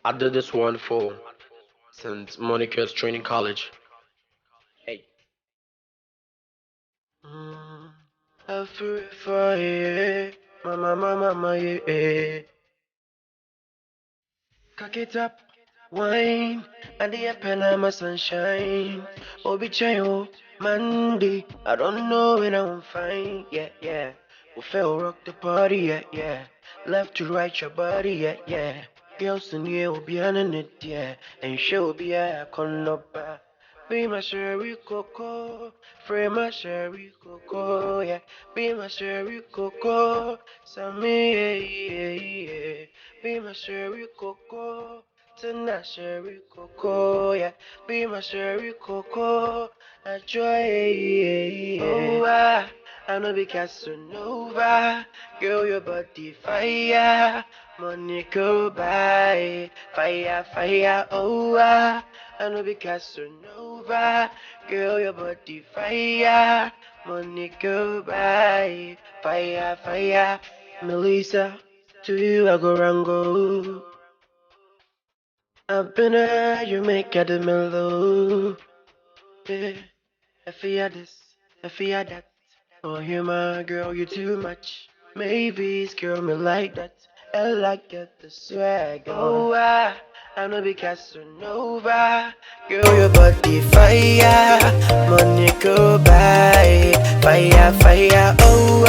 I did this one for St. Monica's Training College. Hey. Mm, I feel it for you, mama, mama, mama, yeah. Cock it up, wine, and the Panama sunshine. Obi Chayo, Monday, I don't know when I'm fine, yeah, yeah. We fell rock the party, yeah, yeah. Left to right your body, yeah, yeah. Girls in here will be on it, yeah. And she'll be a conopa. Be my sherry cocoa, free my sherry cocoa, yeah. Be my sherry cocoa, Sammy, yeah, yeah, yeah. Be my sherry cocoa, tonight sherry cocoa, yeah. Be my sherry cocoa, I joy, yeah, yeah. Oh, I know be Casanova, girl, your body fire, money go by, fire, fire, oh, I know be Casanova, girl, your body fire, money go by, fire, fire, Melissa. To you I go rango. I've been you make it the mellow. Yeah, I fear this, I fear that. Oh, you my girl, you too much. Maybe girl me like that. I like get the swag. Oh, I'm no be Casanova. Girl, your body fire. Money go by. Fire, fire, oh,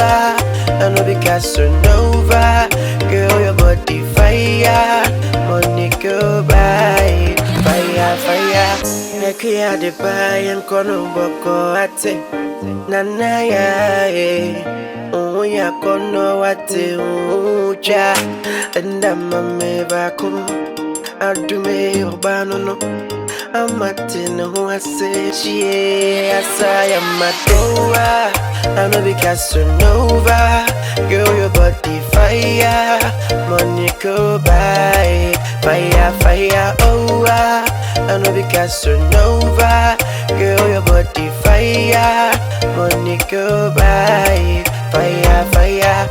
I'm no be Casanova. Girl, your body fire. Money go by. Fire, fire. Nekia de buy and kono boko ate. Nana ya ya kono wate uja. And I'm a me bakum. I do me urbano no. I'm at who I say she yes I am a doa. I know be Casanova. Girl, your body fire. Money go by. Fire, fire, oh, I know be Casanova. Girl, your body fire. Money go by. Fire, fire.